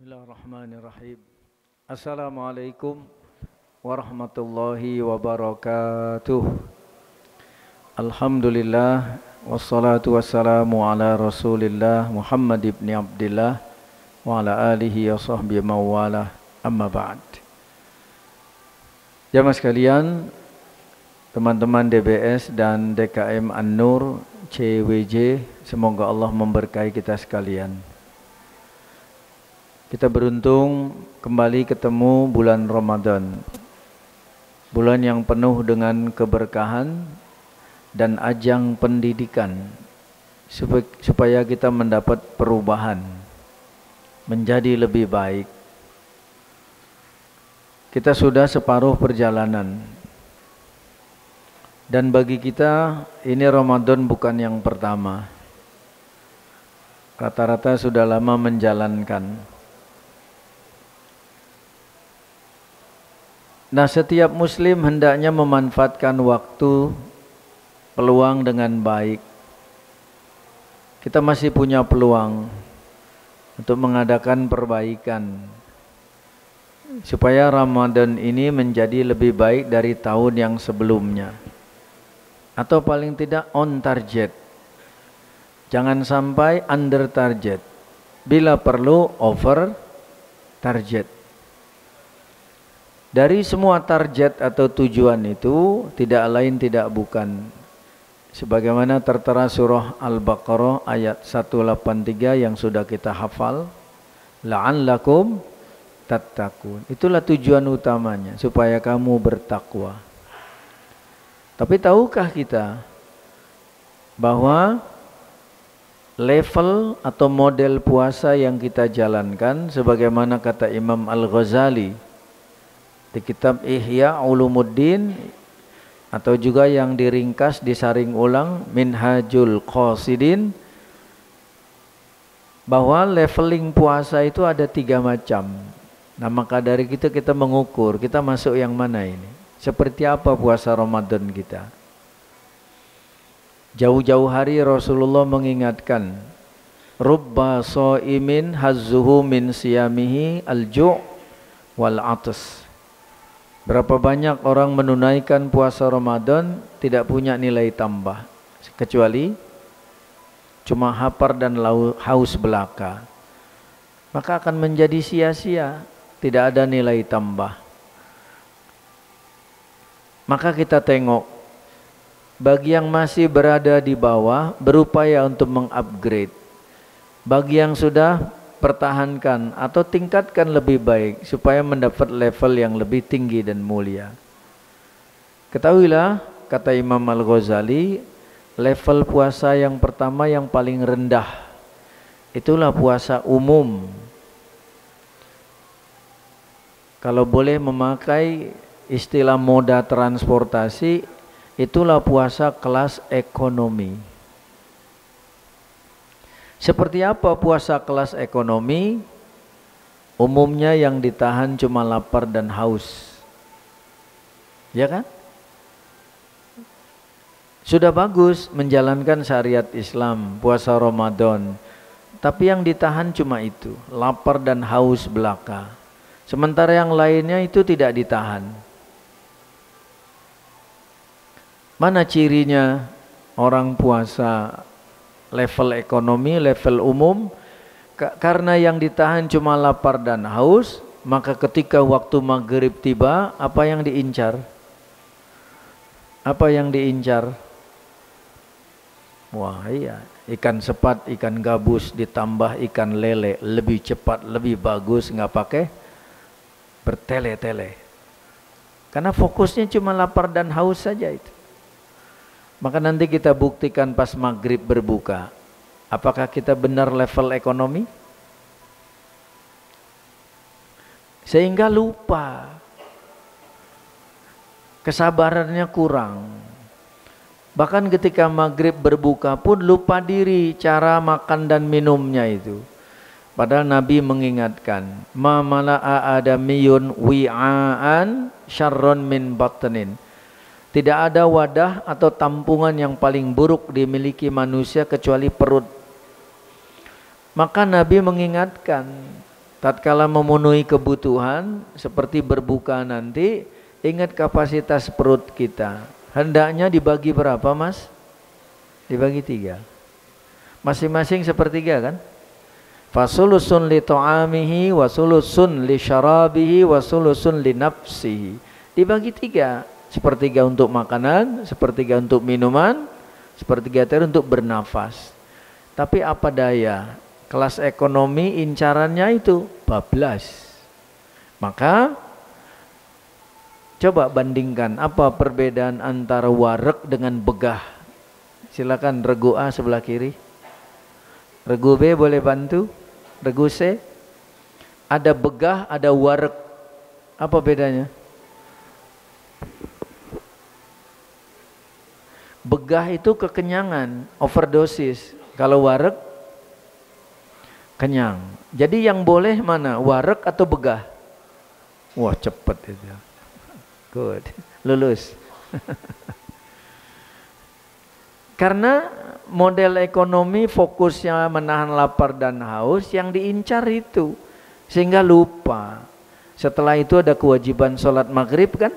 Bismillahirrahmanirrahim. Assalamualaikum warahmatullahi wabarakatuh. Alhamdulillah wassalatu wassalamu ala Rasulillah Muhammad ibn Abdillah wa ala alihi wa sahbihi mawalah. Amma ba'd. Jamaah sekalian, teman-teman DBS dan DKM An-Nur CWJ, semoga Allah memberkahi kita sekalian. Kita beruntung kembali ketemu bulan Ramadan, bulan yang penuh dengan keberkahan dan ajang pendidikan, supaya kita mendapat perubahan menjadi lebih baik. Kita sudah separuh perjalanan, dan bagi kita ini Ramadan bukan yang pertama. Rata-rata sudah lama menjalankan. Nah, setiap muslim hendaknya memanfaatkan waktu, peluang dengan baik. Kita masih punya peluang untuk mengadakan perbaikan, supaya Ramadan ini menjadi lebih baik dari tahun yang sebelumnya. Atau paling tidak on target. Jangan sampai under target. Bila perlu over target. Dari semua target atau tujuan itu tidak lain tidak bukan sebagaimana tertera surah Al-Baqarah ayat 183 yang sudah kita hafal, la'allakum tattaqun. Itulah tujuan utamanya, supaya kamu bertakwa. Tapi tahukah kita bahwa level atau model puasa yang kita jalankan sebagaimana kata Imam Al-Ghazali di kitab Ihya Ulumuddin, atau juga yang diringkas disaring ulang Minhajul Qasidin, bahwa leveling puasa itu ada 3 macam. Nah, maka dari kita mengukur kita masuk yang mana ini, seperti apa puasa Ramadan kita. Jauh-jauh hari Rasulullah mengingatkan, rubba shaimin hazzuhu min siyamihi al-ju' wal 'atas. Berapa banyak orang menunaikan puasa Ramadan tidak punya nilai tambah, kecuali cuma lapar dan haus belaka. Maka akan menjadi sia-sia, tidak ada nilai tambah. Maka kita tengok, bagi yang masih berada di bawah berupaya untuk mengupgrade. Bagi yang sudah pertahankan atau tingkatkan lebih baik supaya mendapat level yang lebih tinggi dan mulia. Ketahuilah, kata Imam Al-Ghazali, level puasa yang pertama yang paling rendah itulah puasa umum. Kalau boleh memakai istilah moda transportasi, itulah puasa kelas ekonomi. Seperti apa puasa kelas ekonomi? Umumnya yang ditahan cuma lapar dan haus. Ya kan? Sudah bagus menjalankan syariat Islam, puasa Ramadan. Tapi yang ditahan cuma itu, lapar dan haus belaka. Sementara yang lainnya itu tidak ditahan. Mana cirinya orang puasa level ekonomi, level umum? Karena yang ditahan cuma lapar dan haus, maka ketika waktu maghrib tiba, apa yang diincar? Apa yang diincar? Wah iya, ikan sepat, ikan gabus, ditambah ikan lele, lebih cepat, lebih bagus, nggak pakai bertele-tele. Karena fokusnya cuma lapar dan haus saja itu. Maka nanti kita buktikan pas maghrib berbuka, apakah kita benar level ekonomi? Sehingga lupa, kesabarannya kurang. Bahkan ketika maghrib berbuka pun lupa diri cara makan dan minumnya itu. Padahal Nabi mengingatkan, ma mala'a adamiyun wi'aan syarrun min batnin. Tidak ada wadah atau tampungan yang paling buruk dimiliki manusia kecuali perut. Maka Nabi mengingatkan, Tatkala memenuhi kebutuhan seperti berbuka nanti, ingat kapasitas perut kita. Hendaknya dibagi berapa, Mas? Dibagi 3. Masing-masing sepertiga kan? Fasulusun li ta'amihi wa sulusun li syarabihi wa sulusun li nafsihi. Dibagi 3. Sepertiga untuk makanan, sepertiga untuk minuman, sepertiga terakhir untuk bernafas. Tapi apa daya? Kelas ekonomi incarannya itu bablas. Maka coba bandingkan apa perbedaan antara wareg dengan begah. Silakan regu A sebelah kiri. Regu B boleh bantu. Regu C. Ada begah, ada wareg. Apa bedanya? Begah itu kekenyangan, overdosis. Kalau wareg kenyang. Jadi yang boleh mana? Wareg atau begah? Wah, cepet itu. Good. Lulus. Karena model ekonomi fokusnya menahan lapar dan haus, yang diincar itu. Sehingga lupa. Setelah itu ada kewajiban sholat maghrib kan?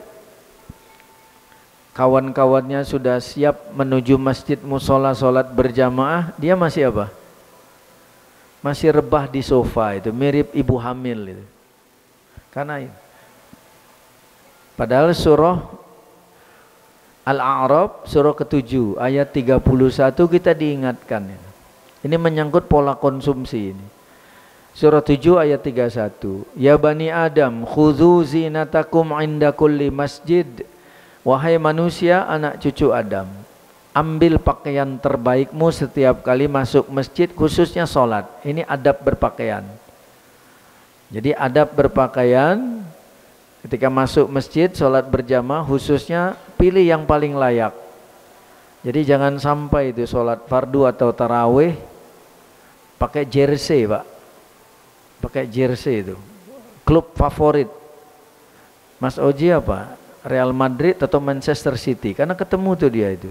Kawan-kawannya sudah siap menuju masjid musola sholat berjamaah, dia masih apa? Masih rebah di sofa itu, mirip ibu hamil itu. Karena itu. Padahal surah Al-A'raf surah ke-7 ayat 31 kita diingatkan. Ini menyangkut pola konsumsi ini. Surah 7 ayat 31. Ya bani Adam, khudzu zinatakum inda kulli masjid. Wahai manusia, anak cucu Adam, ambil pakaian terbaikmu setiap kali masuk masjid, khususnya sholat. Ini adab berpakaian. Jadi adab berpakaian ketika masuk masjid, sholat berjamaah, khususnya pilih yang paling layak. Jadi jangan sampai itu sholat fardu atau tarawih pakai jersey, Pak. Pakai jersey itu. Klub favorit Mas Oji apa? Real Madrid atau Manchester City. Karena ketemu tuh dia itu.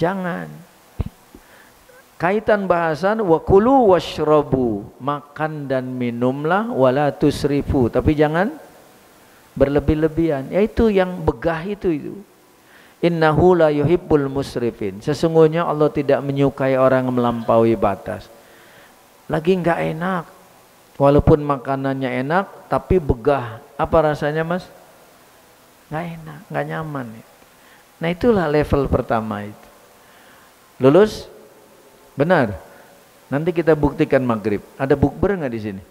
Jangan. Kaitan bahasan wa kulu washrabu, makan dan minumlah, wala tusrifu, tapi jangan berlebih-lebihan. Yaitu yang begah itu. Innahu la yuhibbul musrifin. Sesungguhnya Allah tidak menyukai orang melampaui batas. Lagi enggak enak. Walaupun makanannya enak tapi begah. Apa rasanya, Mas? Enggak enak, enggak nyaman. Nah, itulah level pertama itu. Lulus? Benar. Nanti kita buktikan maghrib. Ada bukber nggak di sini?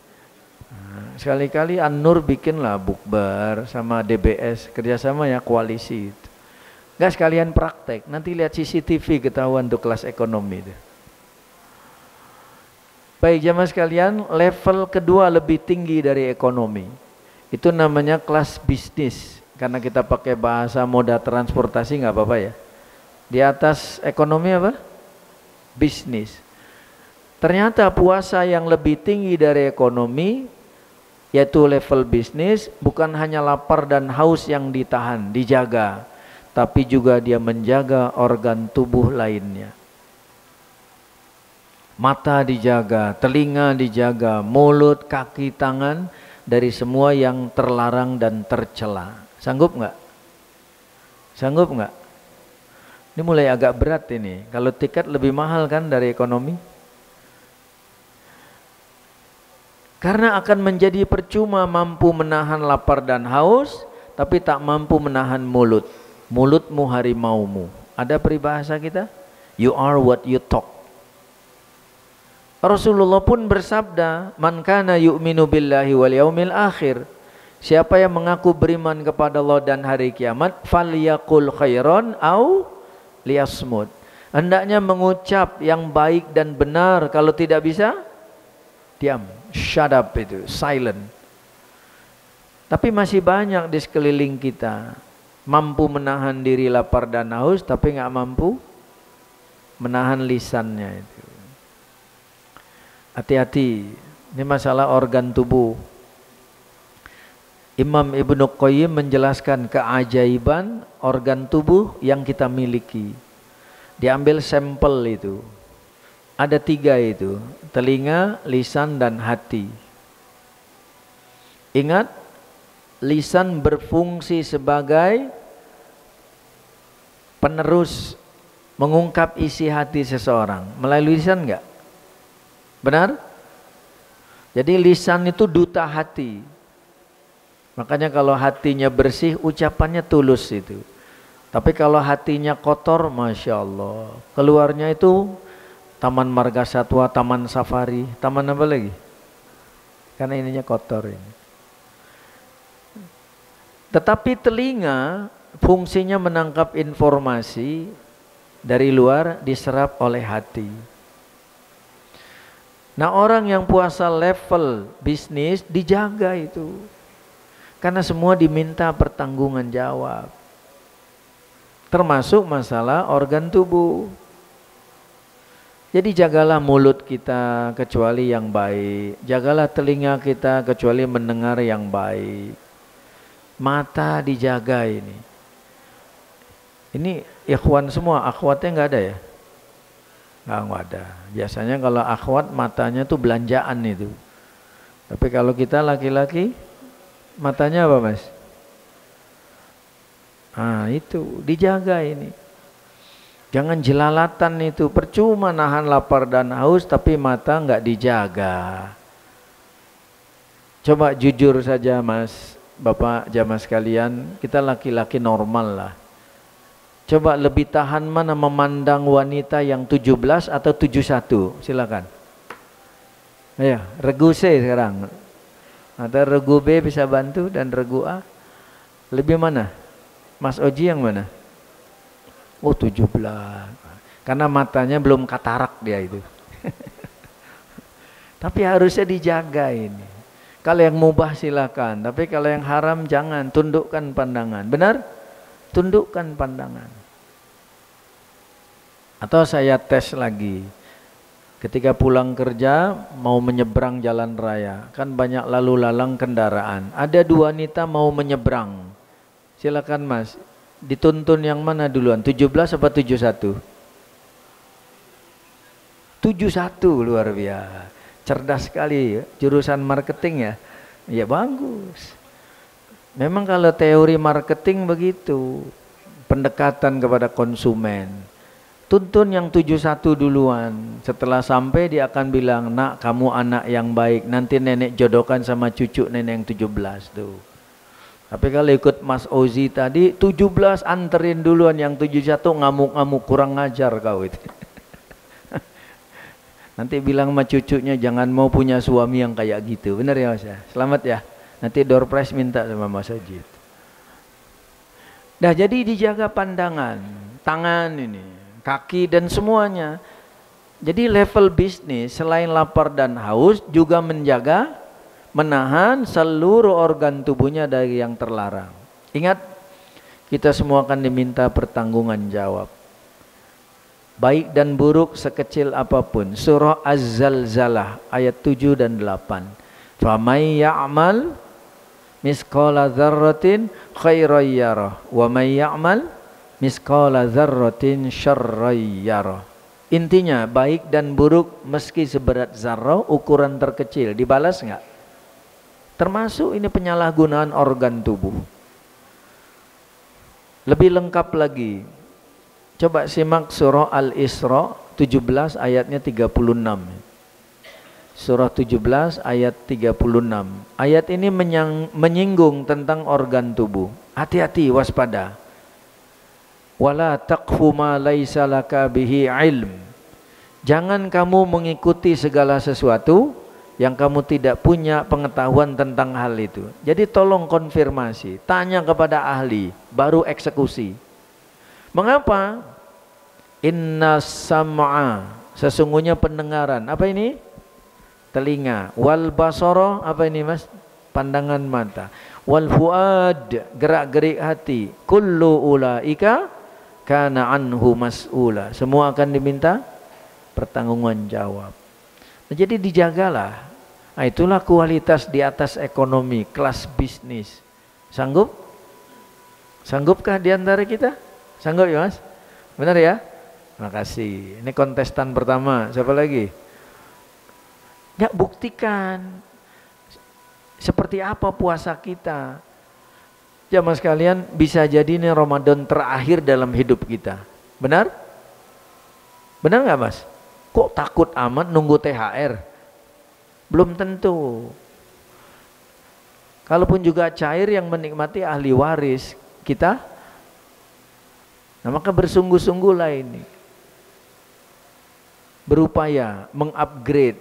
Nah, sekali-kali An-Nur bikinlah bukber sama DBS, kerjasama ya, koalisi itu. Nggak sekalian praktek. Nanti lihat CCTV ketahuan untuk kelas ekonomi itu. Baik jamaah sekalian, level kedua lebih tinggi dari ekonomi. Itu namanya kelas bisnis. Karena kita pakai bahasa moda transportasi nggak apa-apa ya. Di atas ekonomi apa? Bisnis. Ternyata puasa yang lebih tinggi dari ekonomi, yaitu level bisnis, bukan hanya lapar dan haus yang ditahan, dijaga, tapi juga dia menjaga organ tubuh lainnya. Mata dijaga, telinga dijaga, mulut, kaki, tangan dari semua yang terlarang dan tercela. Sanggup nggak? Sanggup nggak? Ini mulai agak berat ini. Kalau tiket lebih mahal kan dari ekonomi? Karena akan menjadi percuma mampu menahan lapar dan haus, tapi tak mampu menahan mulut. Mulutmu harimaumu. Ada peribahasa kita? You are what you talk. Rasulullah pun bersabda, man kana yu'minu billahi wal yaumil akhir. Siapa yang mengaku beriman kepada Allah dan hari kiamat, falyaqul khairan au liyasmut. Hendaknya mengucap yang baik dan benar. Kalau tidak bisa, diam, shut up itu, silent. Tapi masih banyak di sekeliling kita mampu menahan diri lapar dan haus, tapi nggak mampu menahan lisannya itu. Hati-hati, ini masalah organ tubuh. Imam Ibnu Qayyim menjelaskan keajaiban organ tubuh yang kita miliki. Diambil sampel itu. Ada 3 itu, telinga, lisan, dan hati. Ingat, lisan berfungsi sebagai penerus mengungkap isi hati seseorang. Melalui lisan enggak? Benar? Jadi lisan itu duta hati. Makanya kalau hatinya bersih, ucapannya tulus itu. Tapi kalau hatinya kotor, Masya Allah, keluarnya itu Taman Marga Satwa, Taman Safari, taman apa lagi? Karena ininya kotor ini. Tetapi telinga fungsinya menangkap informasi dari luar, diserap oleh hati. Nah, orang yang puasa level bisnis dijaga itu. Karena semua diminta pertanggungan jawab. Termasuk masalah organ tubuh. Jadi jagalah mulut kita kecuali yang baik. Jagalah telinga kita kecuali mendengar yang baik. Mata dijaga ini. Ini ikhwan semua, akhwatnya nggak ada ya? Nggak ada. Biasanya kalau akhwat matanya tuh belanjaan itu. Tapi kalau kita laki-laki, matanya apa mas? Ah itu, dijaga ini. Jangan jelalatan itu, percuma nahan lapar dan haus tapi mata nggak dijaga. Coba jujur saja mas, bapak jamaah sekalian, kita laki-laki normal lah. Coba lebih tahan mana memandang wanita yang 17 atau 71, silakan. Ya, regu C sekarang. Atau regu B bisa bantu dan regu A. Lebih mana? Mas Oji yang mana? Oh 17. Karena matanya belum katarak dia itu. Tapi harusnya dijaga ini. Kalau yang mubah silakan, tapi kalau yang haram jangan, tundukkan pandangan. Benar? Tundukkan pandangan. Atau saya tes lagi. Ketika pulang kerja mau menyeberang jalan raya, kan banyak lalu lalang kendaraan. Ada dua wanita mau menyeberang. Silakan mas, dituntun yang mana duluan? 17 apa 71? 71 luar biasa. Cerdas sekali ya, jurusan marketing ya. Ya bagus. Memang kalau teori marketing begitu. Pendekatan kepada konsumen. Tuntun yang 71 duluan. Setelah sampai dia akan bilang, nak kamu anak yang baik. Nanti nenek jodohkan sama cucu nenek yang 17 tuh. Tapi kalau ikut Mas Ozi tadi, 17 anterin duluan, yang 71 ngamuk-ngamuk, kurang ngajar kau itu. Nanti bilang sama cucunya, jangan mau punya suami yang kayak gitu. Benar ya mas ya? Selamat ya. Nanti door prize minta sama Mas Ozi. Nah jadi dijaga pandangan, tangan ini, kaki dan semuanya. Jadi level bisnis selain lapar dan haus juga menjaga, menahan seluruh organ tubuhnya dari yang terlarang. Ingat, kita semua akan diminta pertanggungan jawab. Baik dan buruk sekecil apapun. Surah Az-Zalzalah ayat 7 dan 8. Famay ya'mal misqala dzarratin khairan yarah wa may ya'mal misqala dzarratin syarran yarah. Intinya baik dan buruk meski seberat zarrah, ukuran terkecil, dibalas enggak? Termasuk ini penyalahgunaan organ tubuh. Lebih lengkap lagi. Coba simak surah Al-Isra 17 ayatnya 36. Surah 17 ayat 36. Ayat ini menyinggung tentang organ tubuh. Hati-hati, waspada. Wala taqfu ma laisa laka bihi ilm. Jangan kamu mengikuti segala sesuatu yang kamu tidak punya pengetahuan tentang hal itu. Jadi tolong konfirmasi, tanya kepada ahli, baru eksekusi. Mengapa? Inna sam'a, sesungguhnya pendengaran. Apa ini? Telinga. Wal basara, apa ini mas? Pandangan mata. Wal fuad, gerak-gerik hati. Kullu ulaika kana anhu mas'ula. Semua akan diminta pertanggungan jawab. Jadi dijagalah. Nah, itulah kualitas di atas ekonomi, kelas bisnis. Sanggup? Sanggupkah di antara kita? Sanggup ya mas? Benar ya? Terima kasih. Ini kontestan pertama. Siapa lagi? Ya buktikan. Seperti apa puasa kita? Jamaah sekalian, bisa jadi ini Ramadan terakhir dalam hidup kita. Benar? Benar nggak Mas? Kok takut amat nunggu THR? Belum tentu. Kalaupun juga cair yang menikmati ahli waris kita, nah maka bersungguh-sungguhlah ini. Berupaya mengupgrade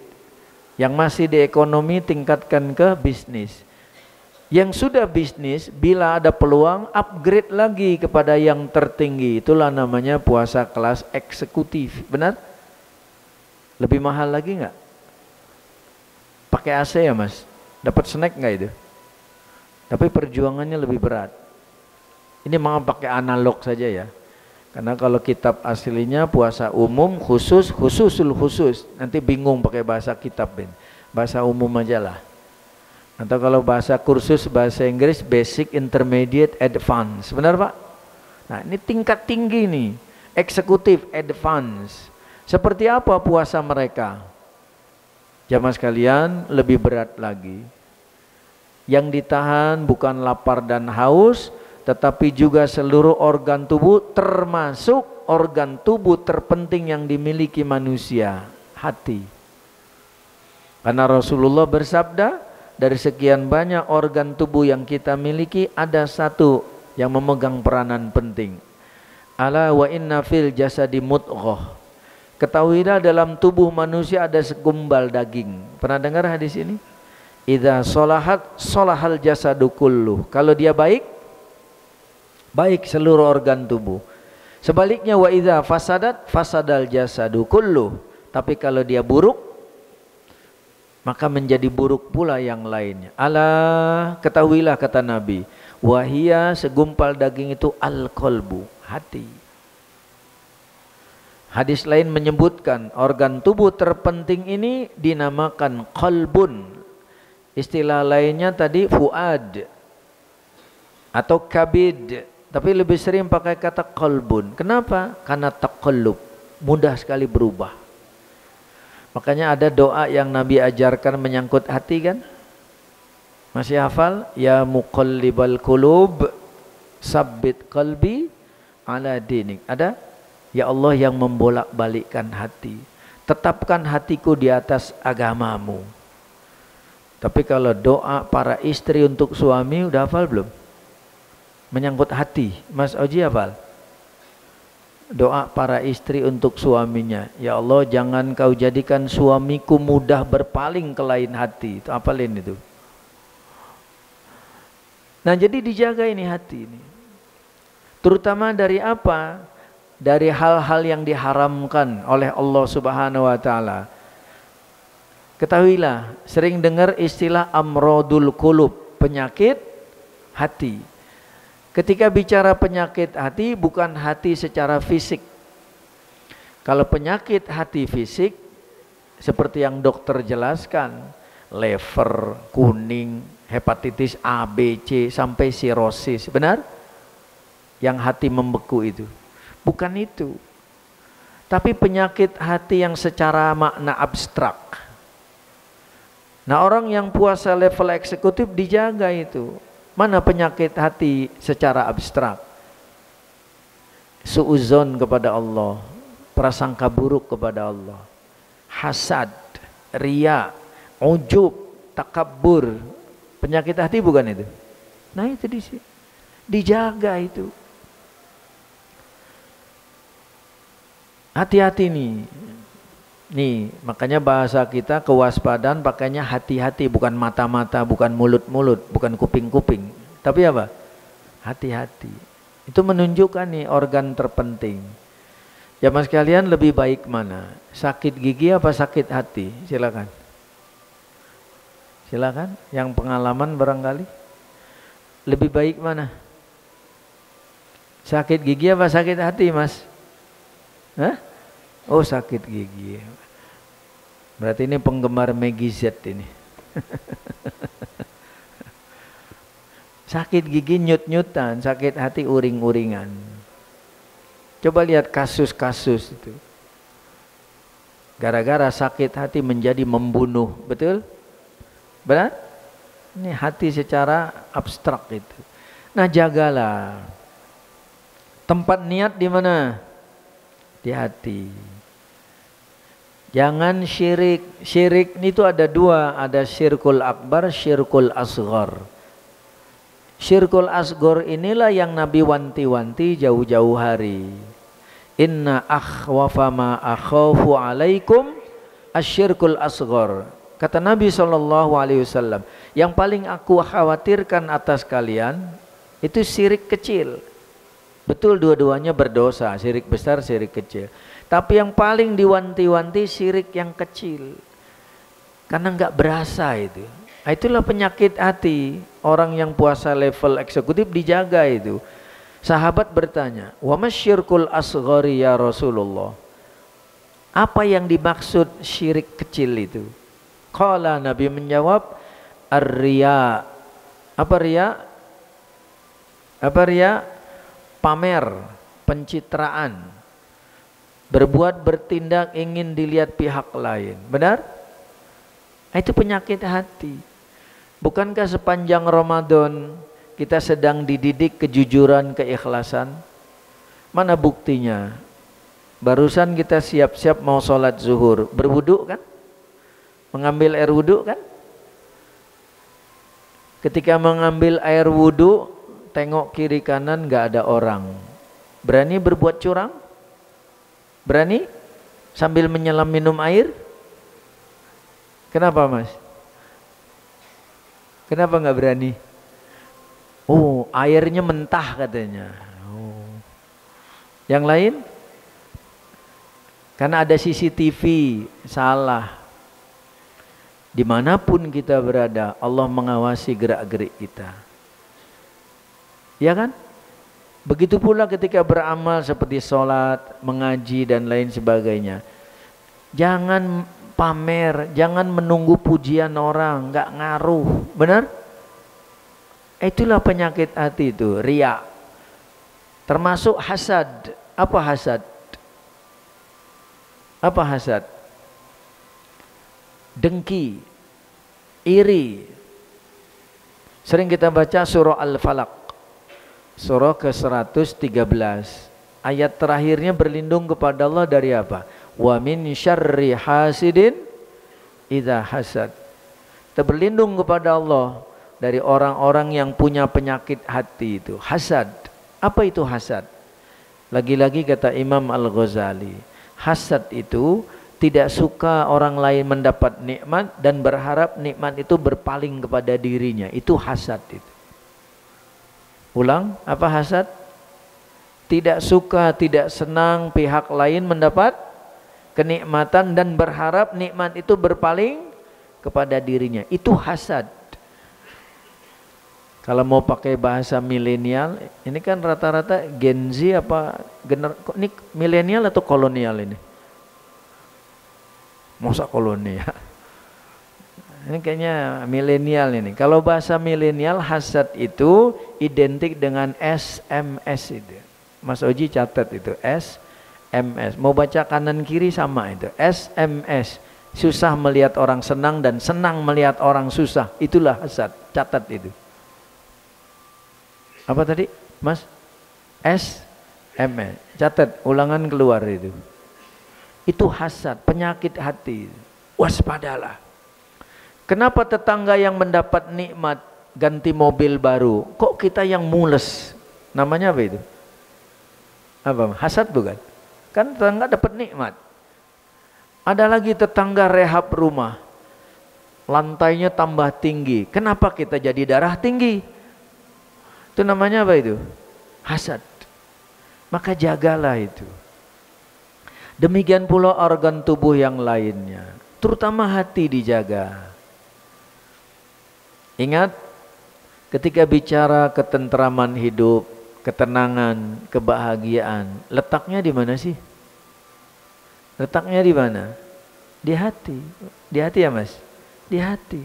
yang masih di ekonomi, tingkatkan ke bisnis. Yang sudah bisnis, bila ada peluang upgrade lagi kepada yang tertinggi. Itulah namanya puasa kelas eksekutif. Benar? Lebih mahal lagi nggak? Pakai AC ya Mas? Dapat snack nggak itu? Tapi perjuangannya lebih berat. Ini mau pakai analog saja ya. Karena kalau kitab aslinya puasa umum khususul khusus. Nanti bingung pakai bahasa kitab ini. Bahasa umum aja lah. Atau kalau bahasa kursus bahasa Inggris basic, intermediate, advance. Benar Pak? Nah ini tingkat tinggi nih. Eksekutif, advance. Seperti apa puasa mereka? Jamaah sekalian, lebih berat lagi. Yang ditahan bukan lapar dan haus, tetapi juga seluruh organ tubuh, termasuk organ tubuh terpenting yang dimiliki manusia, hati. Karena Rasulullah bersabda, dari sekian banyak organ tubuh yang kita miliki, ada satu yang memegang peranan penting. Ala wa inna fil jasadi mudghah. Ketahuilah dalam tubuh manusia ada segumpal daging. Pernah dengar hadis ini? Idza sholahat sholahal jasadu kulluh. Kalau dia baik, baik seluruh organ tubuh. Sebaliknya wa idza fasadat fasadal jasadu kulluh. Tapi kalau dia buruk, maka menjadi buruk pula yang lainnya. Ala, ketahuilah kata Nabi, wahia segumpal daging itu al-qalbu, hati. Hadis lain menyebutkan organ tubuh terpenting ini dinamakan qalbun. Istilah lainnya tadi fuad atau kabid, tapi lebih sering pakai kata qalbun. Kenapa? Karena taqallub, mudah sekali berubah. Makanya ada doa yang Nabi ajarkan menyangkut hati kan? Masih hafal? Ya muqallibal qulub, sabbit qalbi ala dinik. Ada? Ya Allah yang membolak-balikkan hati, tetapkan hatiku di atas agamamu. Tapi kalau doa para istri untuk suami udah hafal belum? Menyangkut hati, Mas Oji hafal? Doa para istri untuk suaminya, ya Allah jangan kau jadikan suamiku mudah berpaling ke lain hati. Itu hafalin itu. Nah jadi dijaga ini hati ini. Terutama dari apa? Dari hal-hal yang diharamkan oleh Allah Subhanahu wa taala. Ketahuilah, sering dengar istilah amrodul qulub, penyakit hati. Ketika bicara penyakit hati, bukan hati secara fisik. Kalau penyakit hati fisik, seperti yang dokter jelaskan, lever, kuning, hepatitis A, B, C, sampai sirosis, benar? Yang hati membeku itu. Bukan itu. Tapi penyakit hati yang secara makna abstrak. Nah orang yang puasa level eksekutif dijaga itu. Mana penyakit hati secara abstrak? Suuzon kepada Allah, prasangka buruk kepada Allah, hasad, riya, ujub, takabur. Penyakit hati bukan itu? Nah itu dijaga itu. Hati-hati nih. Nih, makanya bahasa kita kewaspadaan pakainya hati-hati, bukan mata-mata, bukan mulut-mulut, bukan kuping-kuping. Tapi apa? Hati-hati. Itu menunjukkan nih organ terpenting. Jamaah sekalian, lebih baik mana? Sakit gigi apa sakit hati? Silakan. Silakan, yang pengalaman barangkali. Lebih baik mana? Sakit gigi apa sakit hati, Mas? Hah? Oh, sakit gigi. Berarti ini penggemar Maggie Z ini. Sakit gigi nyut-nyutan, sakit hati uring-uringan. Coba lihat kasus-kasus itu. Gara-gara sakit hati menjadi membunuh, betul? Benar? Ini hati secara abstrak itu. Nah, jagalah. Tempat niat di mana? Di hati. Jangan syirik. Syirik itu ada dua, ada syirkul akbar, syirkul asghar. Syirkul asghar inilah yang Nabi wanti-wanti jauh-jauh hari. Inna akhwafa ma akhafu alaikum asyirkul asghar. Kata Nabi SAW, yang paling aku khawatirkan atas kalian itu syirik kecil. Betul, dua-duanya berdosa, syirik besar, syirik kecil. Tapi yang paling diwanti-wanti syirik yang kecil. Karena nggak berasa itu. Itulah penyakit hati. Orang yang puasa level eksekutif dijaga itu. Sahabat bertanya, wa masyirkul asghari ya Rasulullah. Apa yang dimaksud syirik kecil itu? Qala, Nabi menjawab, ar-riya. Apa riya? Apa riya? Pamer, pencitraan. Berbuat, bertindak ingin dilihat pihak lain. Benar? Itu penyakit hati. Bukankah sepanjang Ramadan kita sedang dididik kejujuran, keikhlasan? Mana buktinya? Barusan kita siap-siap mau sholat zuhur, berwudu kan? Mengambil air wudu kan? Ketika mengambil air wudu, tengok kiri kanan nggak ada orang. Berani berbuat curang? Berani? Sambil menyelam minum air? Kenapa mas? Kenapa nggak berani? Oh, airnya mentah katanya. Oh. Yang lain? Karena ada CCTV, salah. Dimanapun kita berada, Allah mengawasi gerak-gerik kita. Ya kan? Begitu pula ketika beramal seperti sholat, mengaji dan lain sebagainya. Jangan pamer, jangan menunggu pujian orang, nggak ngaruh. Benar? Itulah penyakit hati itu, riya. Termasuk hasad. Apa hasad? Apa hasad? Dengki, iri. Sering kita baca surah Al-Falaq, surah ke-113. Ayat terakhirnya berlindung kepada Allah dari apa? Wa min syarri hasidin idza hasad. Kita berlindung kepada Allah dari orang-orang yang punya penyakit hati itu, hasad. Apa itu hasad? Lagi-lagi kata Imam Al-Ghazali, hasad itu tidak suka orang lain mendapat nikmat dan berharap nikmat itu berpaling kepada dirinya. Itu hasad itu. Ulang, apa hasad? Tidak suka, tidak senang pihak lain mendapat kenikmatan dan berharap nikmat itu berpaling kepada dirinya. Itu hasad. Kalau mau pakai bahasa milenial, ini kan rata-rata Gen Z apa ini milenial atau kolonial ini? Masa kolonial? Ini kayaknya milenial ini. Kalau bahasa milenial, hasad itu identik dengan SMS itu. Mas Oji catat itu, SMS. Mau baca kanan kiri sama itu, SMS. Susah melihat orang senang dan senang melihat orang susah. Itulah hasad. Catat itu. Apa tadi, Mas? SMS. Catat, ulangan keluar itu. Itu hasad, penyakit hati. Waspadalah. Kenapa tetangga yang mendapat nikmat ganti mobil baru, kok kita yang mules? Namanya apa itu? Apa? Hasad bukan? Kan tetangga dapat nikmat. Ada lagi tetangga rehab rumah, lantainya tambah tinggi. Kenapa kita jadi darah tinggi? Itu namanya apa itu? Hasad. Maka jagalah itu. Demikian pula organ tubuh yang lainnya, terutama hati dijaga. Ingat, ketika bicara ketentraman hidup, ketenangan, kebahagiaan, letaknya di mana sih? Letaknya di mana? Di hati. Di hati ya Mas? Di hati.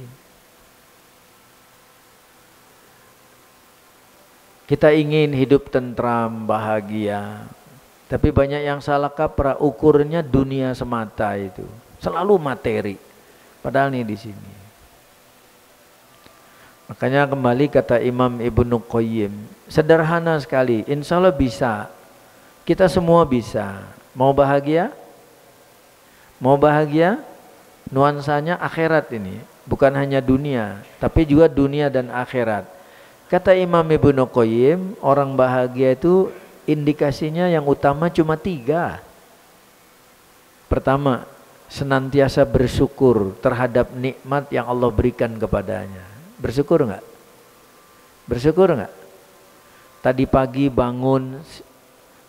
Kita ingin hidup tentram, bahagia. Tapi banyak yang salah kaprah, ukurnya dunia semata itu. Selalu materi. Padahal nih di sini. Makanya kembali kata Imam Ibnu Qayyim, sederhana sekali, insya Allah bisa. Kita semua bisa. Mau bahagia? Mau bahagia? Nuansanya akhirat ini, bukan hanya dunia, tapi juga dunia dan akhirat. Kata Imam Ibnu Qayyim, orang bahagia itu indikasinya yang utama cuma 3. Pertama, senantiasa bersyukur terhadap nikmat yang Allah berikan kepadanya. Bersyukur enggak? Bersyukur enggak? Tadi pagi bangun,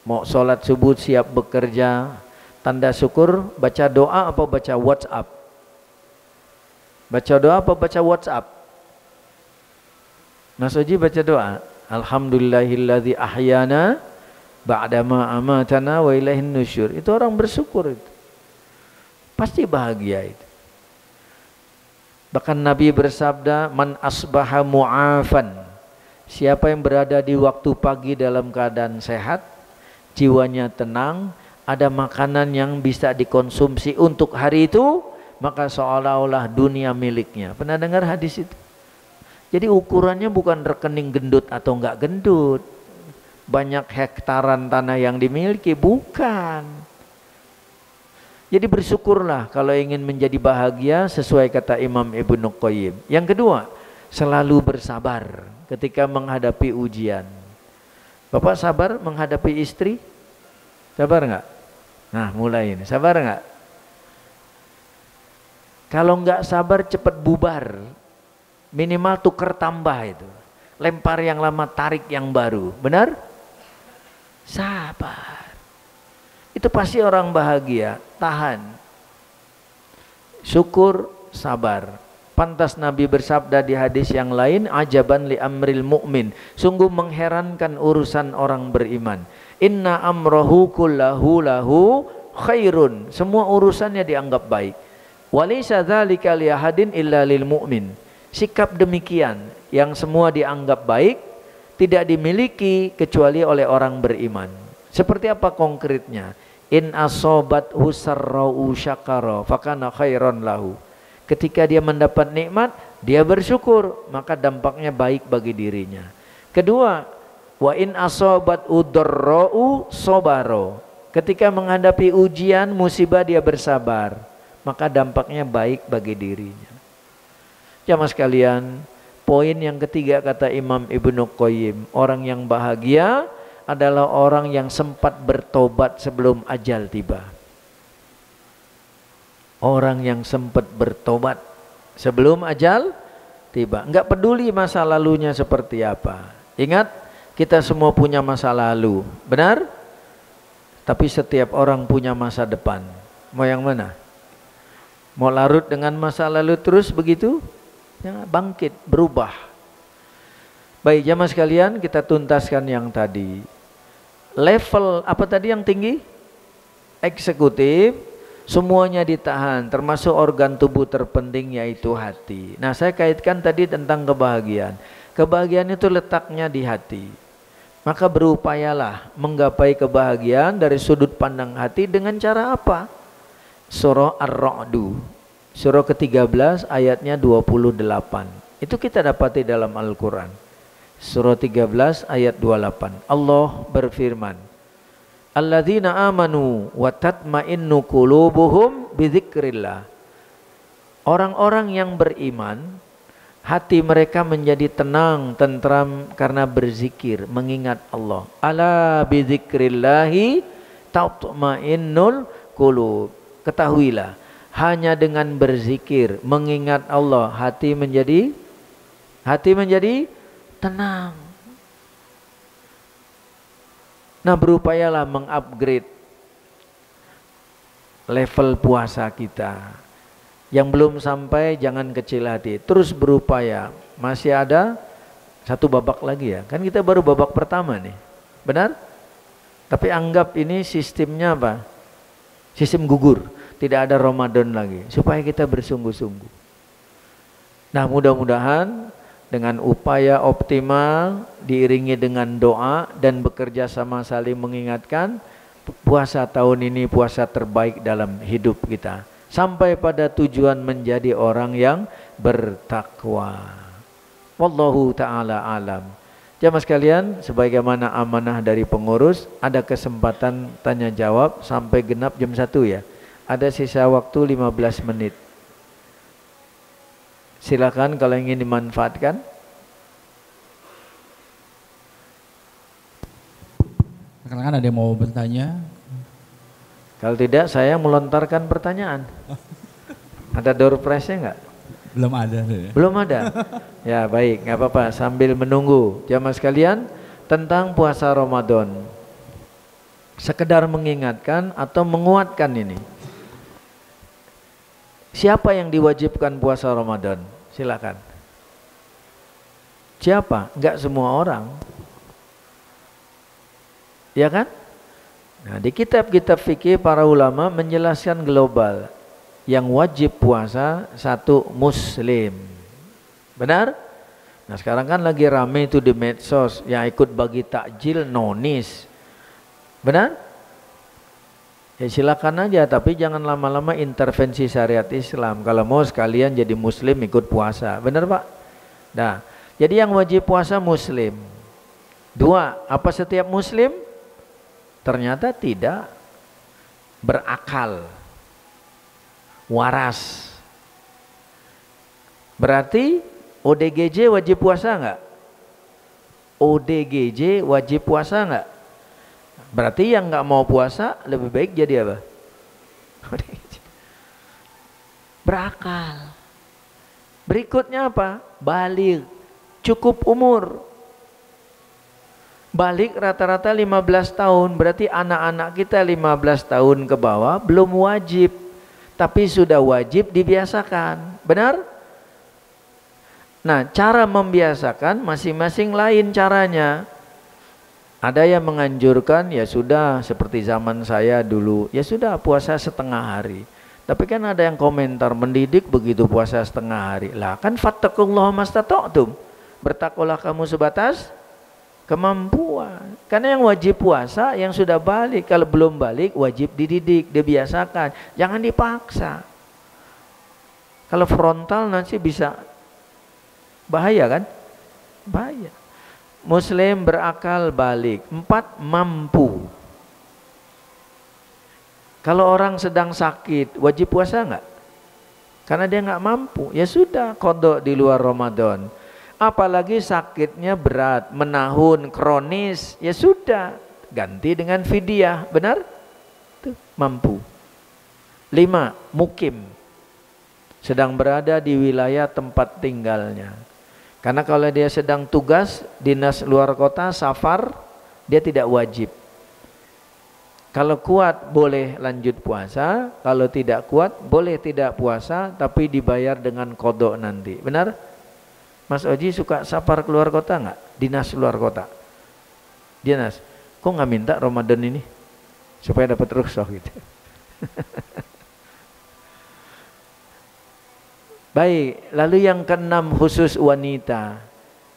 mau sholat subuh, siap bekerja, tanda syukur baca doa apa baca WhatsApp? Baca doa apa baca WhatsApp? Mas Oji baca doa. Alhamdulillahilladzi ahyana ba'dama amatana wa ilaihin nusyur. Itu orang bersyukur itu. Pasti bahagia itu. Bahkan Nabi bersabda, man asbaha mu'afan. Siapa yang berada di waktu pagi dalam keadaan sehat, jiwanya tenang, ada makanan yang bisa dikonsumsi untuk hari itu, maka seolah-olah dunia miliknya. Pernah dengar hadis itu? Jadi ukurannya bukan rekening gendut atau enggak gendut, banyak hektaran tanah yang dimiliki, bukan. Jadi bersyukurlah kalau ingin menjadi bahagia sesuai kata Imam Ibnu Qayyim. Yang kedua, selalu bersabar ketika menghadapi ujian. Bapak sabar menghadapi istri? Sabar enggak? Nah, mulai ini. Sabar enggak? Kalau enggak sabar cepat bubar. Minimal tuker tambah itu. Lempar yang lama, tarik yang baru. Benar? Sabar. Itu pasti orang bahagia. Tahan. Syukur, sabar. Pantas Nabi bersabda di hadis yang lain, ajaban li amril mu'min. Sungguh mengherankan urusan orang beriman. Inna amrohu kullahu lahu khairun. Semua urusannya dianggap baik. Walaysa dzalika li ahadin illa lil mu'min. Sikap demikian yang semua dianggap baik tidak dimiliki kecuali oleh orang beriman. Seperti apa konkretnya? In asobat husarra'u syakara fakana khairan lahu. Ketika dia mendapat nikmat, dia bersyukur, maka dampaknya baik bagi dirinya. Kedua, wa in asobat udarra'u sobaro. Ketika menghadapi ujian, musibah, dia bersabar, maka dampaknya baik bagi dirinya. Jamaah sekalian, poin yang ketiga kata Imam Ibnu Qayyim, orang yang bahagia adalah orang yang sempat bertobat sebelum ajal tiba. Orang yang sempat bertobat sebelum ajal tiba. Enggak peduli masa lalunya seperti apa. Ingat, kita semua punya masa lalu, benar? Tapi setiap orang punya masa depan. Mau yang mana? Mau larut dengan masa lalu terus begitu? Ya, bangkit, berubah. Baik, jamaah sekalian, kita tuntaskan yang tadi. Level apa tadi yang tinggi? Eksekutif, semuanya ditahan, termasuk organ tubuh terpenting yaitu hati. Nah, saya kaitkan tadi tentang kebahagiaan. Kebahagiaan itu letaknya di hati. Maka berupayalah menggapai kebahagiaan dari sudut pandang hati dengan cara apa? Surah Ar-Ra'du, surah ke-13 ayatnya 28. Itu kita dapati dalam Al-Quran. Surah 13 ayat 28. Allah berfirman, alladzina amanu wa tatma'innu qulubuhum bidzikrillah. Orang-orang yang beriman, hati mereka menjadi tenang, tentram karena berzikir, mengingat Allah. Ala bidzikrillahi tatma'innul qulub. Ketahuilah, hanya dengan berzikir, mengingat Allah, hati menjadi tenang. Nah, berupayalah mengupgrade level puasa kita. Yang belum sampai jangan kecil hati, terus berupaya. Masih ada satu babak lagi ya. Kan kita baru babak pertama nih. Benar? Tapi anggap ini sistemnya apa? Sistem gugur. Tidak ada Ramadan lagi. Supaya kita bersungguh-sungguh. Nah, mudah-mudahan dengan upaya optimal diiringi dengan doa dan bekerja sama saling mengingatkan, puasa tahun ini puasa terbaik dalam hidup kita sampai pada tujuan menjadi orang yang bertakwa. Wallahu ta'ala alam. Jamaah sekalian, sebagaimana amanah dari pengurus, ada kesempatan tanya jawab sampai genap jam 1 ya. Ada sisa waktu 15 menit. Silakan kalau ingin dimanfaatkan. Kan ada yang mau bertanya? Kalau tidak, saya melontarkan pertanyaan. Ada door prize-nya enggak? Belum ada. Belum ada. Ya baik, nggak apa-apa. Sambil menunggu jamaah sekalian tentang puasa Ramadan. Sekedar mengingatkan atau menguatkan ini. Siapa yang diwajibkan puasa Ramadan? Silakan. Siapa? Enggak semua orang. Ya kan? Nah, di kitab-kitab fikih para ulama menjelaskan global. Yang wajib puasa satu muslim. Benar? Nah sekarang kan lagi rame itu di medsos yang ikut bagi takjil nonis. Benar? Ya silakan aja, tapi jangan lama-lama intervensi syariat Islam. Kalau mau sekalian jadi muslim ikut puasa. Benar Pak? Nah, jadi yang wajib puasa muslim. 2, apa setiap muslim? Ternyata tidak. Berakal. Waras. Berarti ODGJ wajib puasa enggak? ODGJ wajib puasa enggak? Berarti yang enggak mau puasa lebih baik jadi apa? Berakal. Berikutnya apa? Baligh. Cukup umur. Baligh rata-rata 15 tahun. Berarti anak-anak kita 15 tahun ke bawah belum wajib. Tapi sudah wajib dibiasakan. Benar? Nah, cara membiasakan masing-masing lain caranya. Ada yang menganjurkan, ya sudah seperti zaman saya dulu, ya sudah puasa setengah hari. Tapi kan ada yang komentar, mendidik begitu puasa setengah hari. Lah kan fattaqullaha mastata'tum. Bertakwalah kamu sebatas kemampuan. Karena yang wajib puasa yang sudah balik, kalau belum balik wajib dididik, dibiasakan, jangan dipaksa. Kalau frontal nanti bisa bahaya kan? Bahaya. Muslim berakal balik. 4, mampu. Kalau orang sedang sakit wajib puasa enggak? Karena dia enggak mampu, ya sudah qada di luar Ramadan. Apalagi sakitnya berat, menahun, kronis, ya sudah ganti dengan fidyah. Benar? Tuh, mampu. 5, mukim. Sedang berada di wilayah tempat tinggalnya. Karena kalau dia sedang tugas dinas luar kota, safar, dia tidak wajib. Kalau kuat boleh lanjut puasa, kalau tidak kuat boleh tidak puasa tapi dibayar dengan qada nanti. Benar? Mas Oji suka safar keluar kota nggak? Dinas luar kota. Dinas, kok nggak minta Ramadan ini supaya dapat rukhsah gitu. Baik, lalu yang keenam khusus wanita.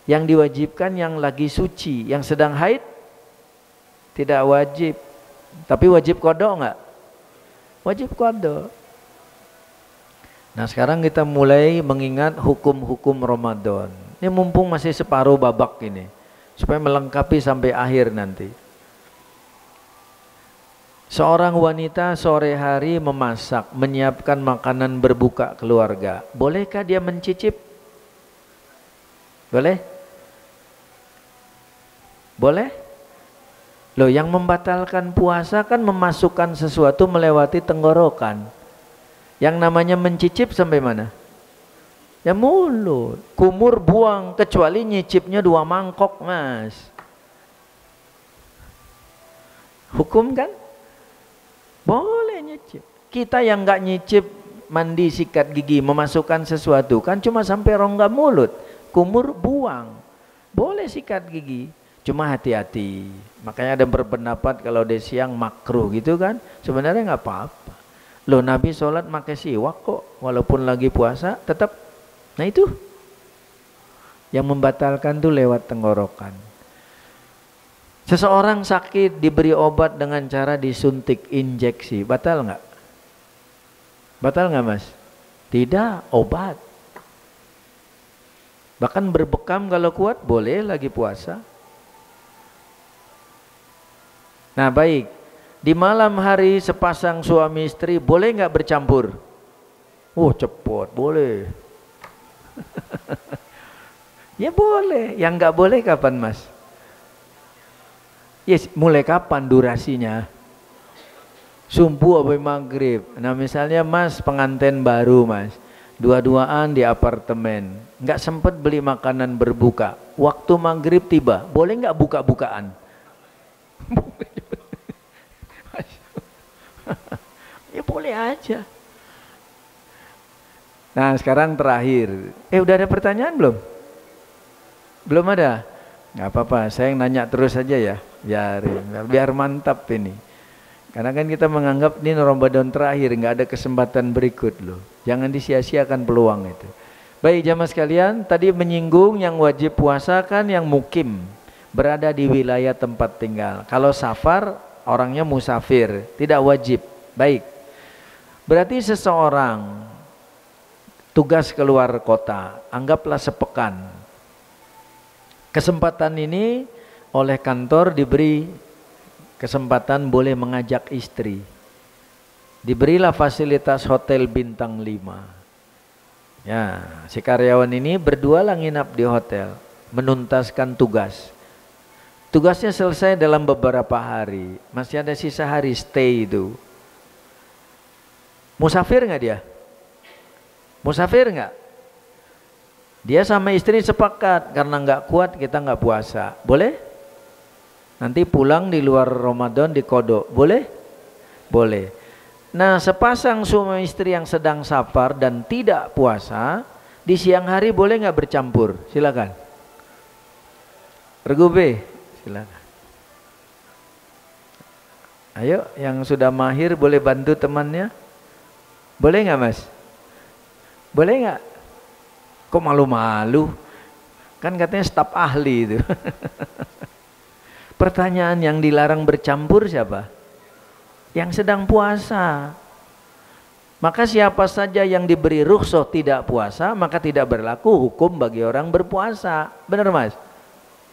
Yang diwajibkan yang lagi suci, yang sedang haid tidak wajib. Tapi wajib qada nggak? Wajib qada. Nah sekarang kita mulai mengingat hukum-hukum Ramadan. Ini mumpung masih separuh babak ini, supaya melengkapi sampai akhir nanti. Seorang wanita sore hari memasak, menyiapkan makanan berbuka keluarga. Bolehkah dia mencicip? Boleh? Boleh? Loh, yang membatalkan puasa kan memasukkan sesuatu melewati tenggorokan. Yang namanya mencicip sampai mana? Ya mulut. Kumur buang, kecuali nyicipnya 2 mangkok mas. Hukum kan? Boleh nyicip. Kita yang nggak nyicip mandi sikat gigi memasukkan sesuatu kan cuma sampai rongga mulut. Kumur buang. Boleh sikat gigi. Cuma hati-hati. Makanya ada berpendapat kalau di siang makruh gitu kan. Sebenarnya nggak apa-apa. Loh Nabi sholat pakai siwak kok, walaupun lagi puasa tetap. Nah itu yang membatalkan tuh lewat tenggorokan. Seseorang sakit diberi obat dengan cara disuntik injeksi, batal nggak? Batal nggak mas? Tidak, obat. Bahkan berbekam kalau kuat boleh lagi puasa. Nah baik, di malam hari sepasang suami istri boleh nggak bercampur? Oh cepot, boleh. Ya boleh, yang nggak boleh kapan mas? Yes, mulai kapan durasinya? Subuh apa maghrib. Nah misalnya mas pengantin baru mas, dua-duaan di apartemen, nggak sempet beli makanan berbuka. Waktu maghrib tiba, boleh nggak buka-bukaan? Ya boleh aja. Nah sekarang terakhir, udah ada pertanyaan belum? Belum ada? Nggak apa-apa, saya yang nanya terus aja ya, biar mantap ini. Karena kan kita menganggap ini Ramadan terakhir, nggak ada kesempatan berikut loh. Jangan disia-siakan peluang itu. Baik jamaah sekalian, tadi menyinggung yang wajib puasa kan yang mukim, berada di wilayah tempat tinggal. Kalau safar, orangnya musafir, tidak wajib. Baik, berarti seseorang tugas keluar kota, anggaplah sepekan. Kesempatan ini oleh kantor diberi kesempatan boleh mengajak istri. Diberilah fasilitas hotel bintang 5. Ya, si karyawan ini berdua lah nginap di hotel, menuntaskan tugas. Tugasnya selesai dalam beberapa hari, masih ada sisa hari stay itu. Musafir nggak dia? Musafir nggak? Dia sama istri sepakat karena nggak kuat kita nggak puasa, boleh? Nanti pulang di luar Ramadan dikodok, boleh? Boleh. Nah sepasang suami istri yang sedang safar dan tidak puasa, di siang hari boleh nggak bercampur? Silakan. Regu B, silakan. Ayo yang sudah mahir boleh bantu temannya? Boleh nggak mas? Boleh nggak? Kok malu-malu? Kan katanya staf ahli itu. Pertanyaan yang dilarang bercampur siapa? Yang sedang puasa. Maka siapa saja yang diberi rukhsah tidak puasa, maka tidak berlaku hukum bagi orang berpuasa. Benar mas?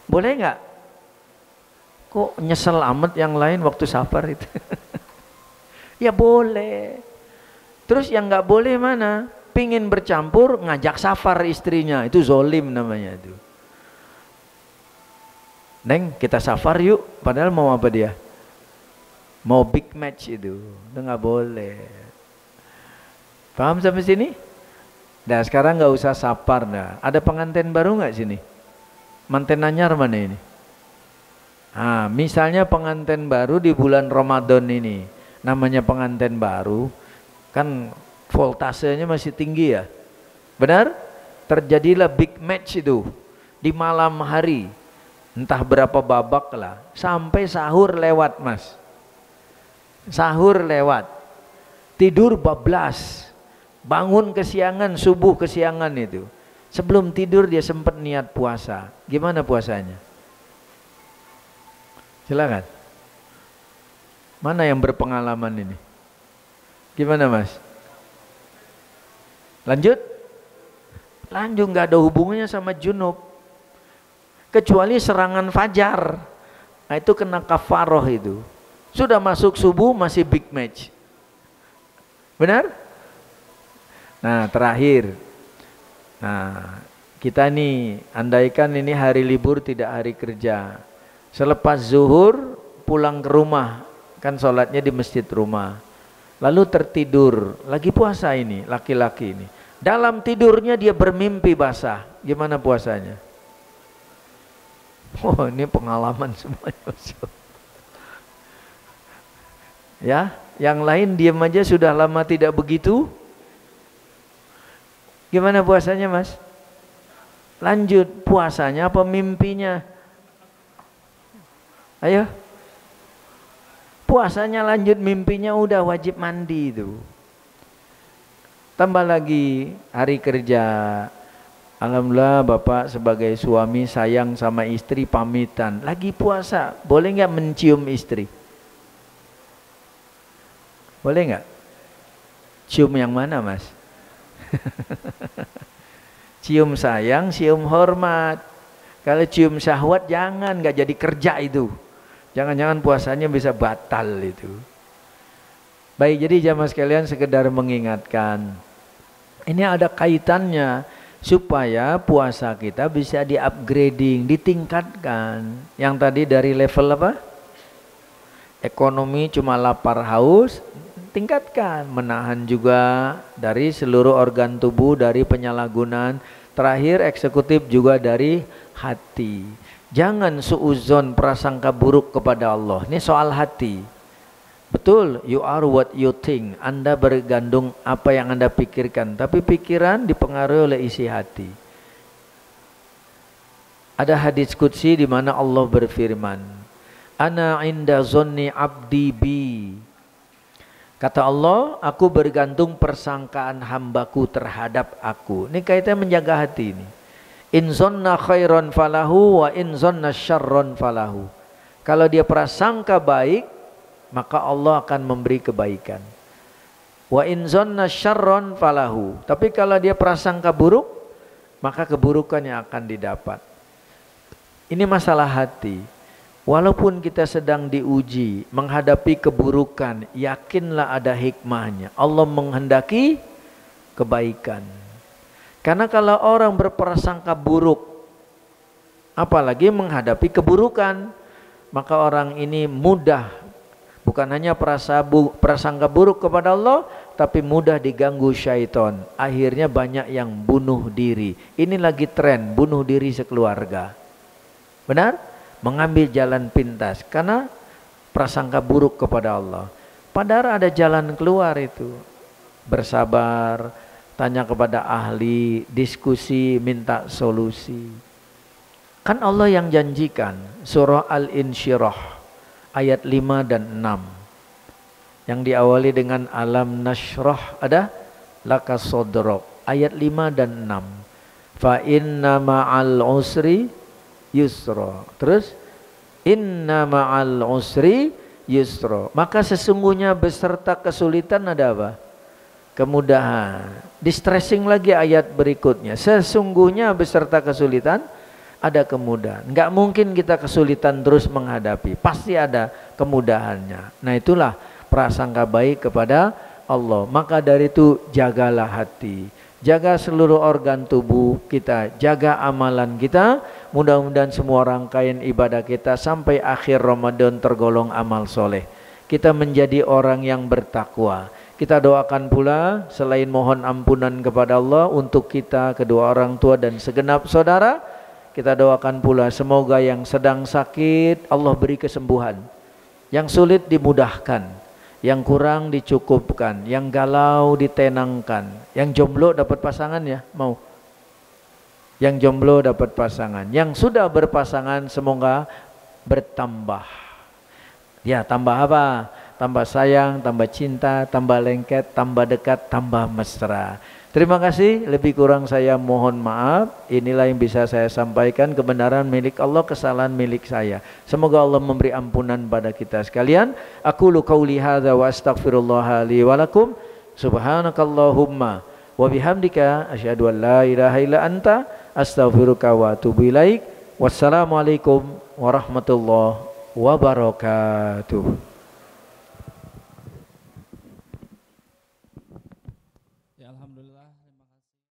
Boleh nggak? Kok nyesel amat yang lain waktu safar itu? Ya boleh. Terus yang nggak boleh mana? Pingin bercampur ngajak safar istrinya, itu zolim namanya itu. Neng kita safar yuk, padahal mau apa dia? Mau big match itu nggak boleh. Paham sampai sini? Nah sekarang nggak usah safar dah. Ada pengantin baru nggak sini? Manten anyar mana ini? Nah, misalnya pengantin baru di bulan Ramadan ini, namanya pengantin baru, kan voltasenya masih tinggi ya, benar? Terjadilah big match itu di malam hari, entah berapa babak lah, sampai sahur lewat mas, sahur lewat, tidur bablas, bangun kesiangan, subuh kesiangan itu, sebelum tidur dia sempat niat puasa, gimana puasanya? Silakan, mana yang berpengalaman ini? Gimana mas? Lanjut, lanjut nggak ada hubungannya sama junub, kecuali serangan fajar. Nah itu kena kafaroh itu. Sudah masuk subuh masih big match, benar? Nah terakhir, nah kita nih andaikan ini hari libur tidak hari kerja, selepas zuhur pulang ke rumah, kan sholatnya di masjid rumah, lalu tertidur, lagi puasa ini laki-laki ini. Dalam tidurnya dia bermimpi basah. Gimana puasanya? Oh ini pengalaman semuanya. Ya, yang lain diam aja sudah lama tidak begitu. Gimana puasanya mas? Lanjut, puasanya apa mimpinya? Ayo. Puasanya lanjut, mimpinya udah wajib mandi itu. Tambah lagi hari kerja, alhamdulillah bapak sebagai suami sayang sama istri pamitan, lagi puasa, boleh nggak mencium istri? Boleh nggak? Cium yang mana mas? Cium sayang, cium hormat. Kalau cium syahwat jangan, nggak jadi kerja itu. Jangan-jangan puasanya bisa batal itu. Baik, jadi jamaah sekalian sekedar mengingatkan. Ini ada kaitannya supaya puasa kita bisa di-upgrading, ditingkatkan. Yang tadi dari level apa? Ekonomi cuma lapar haus, tingkatkan. Menahan juga dari seluruh organ tubuh, dari penyalahgunaan. Terakhir eksekutif juga dari hati. Jangan suuzon, prasangka buruk kepada Allah. Ini soal hati. Betul, you are what you think. Anda bergantung apa yang Anda pikirkan. Tapi pikiran dipengaruhi oleh isi hati. Ada hadis qudsi di mana Allah berfirman, Ana inda zonni abdi bi. Kata Allah, aku bergantung persangkaan hambaku terhadap aku. Ini kaitannya menjaga hati ini. In zonna khairan falahu wa in zonna syarran falahu. Kalau dia prasangka baik, maka Allah akan memberi kebaikan. Wa in zonna syarran falahu. Tapi kalau dia prasangka buruk, maka keburukan yang akan didapat. Ini masalah hati. Walaupun kita sedang diuji, menghadapi keburukan, yakinlah ada hikmahnya. Allah menghendaki kebaikan. Karena kalau orang berprasangka buruk, apalagi menghadapi keburukan, maka orang ini mudah, bukan hanya prasangka buruk kepada Allah, tapi mudah diganggu syaitan. Akhirnya banyak yang bunuh diri. Ini lagi tren, bunuh diri sekeluarga. Benar? Mengambil jalan pintas karena prasangka buruk kepada Allah. Padahal ada jalan keluar itu. Bersabar, tanya kepada ahli, diskusi, minta solusi. Kan Allah yang janjikan. Surah Al-Insyirah ayat 5 dan 6. Yang diawali dengan alam nasyrah, ada laka sodrok. Ayat 5 dan 6. Fa inna ma'al usri yusra. Terus inna ma'al usri yusra. Maka sesungguhnya beserta kesulitan ada apa? Kemudahan. Di stressing lagi ayat berikutnya. Sesungguhnya beserta kesulitan ada kemudahan. Enggak mungkin kita kesulitan terus menghadapi. Pasti ada kemudahannya. Nah, itulah prasangka baik kepada Allah. Maka dari itu jagalah hati. Jaga seluruh organ tubuh kita, jaga amalan kita. Mudah-mudahan semua rangkaian ibadah kita sampai akhir Ramadan tergolong amal soleh. Kita menjadi orang yang bertakwa. Kita doakan pula selain mohon ampunan kepada Allah untuk kita, kedua orang tua dan segenap saudara. Kita doakan pula semoga yang sedang sakit Allah beri kesembuhan. Yang sulit dimudahkan. Yang kurang dicukupkan, yang galau ditenangkan, yang jomblo dapat pasangan ya, mau? Yang jomblo dapat pasangan, yang sudah berpasangan semoga bertambah. Ya, tambah apa? Tambah sayang, tambah cinta, tambah lengket, tambah dekat, tambah mesra. Terima kasih, lebih kurang saya mohon maaf. Inilah yang bisa saya sampaikan, kebenaran milik Allah, kesalahan milik saya. Semoga Allah memberi ampunan pada kita sekalian. Aku qauli hadza wa astaghfirullah li wa lakum. Subhanakallahumma wa bihamdika asyhadu an la ilaha illa anta astaghfiruka wa atubu ilaik. Wassalamualaikum warahmatullahi wabarakatuh. Ya, alhamdulillah.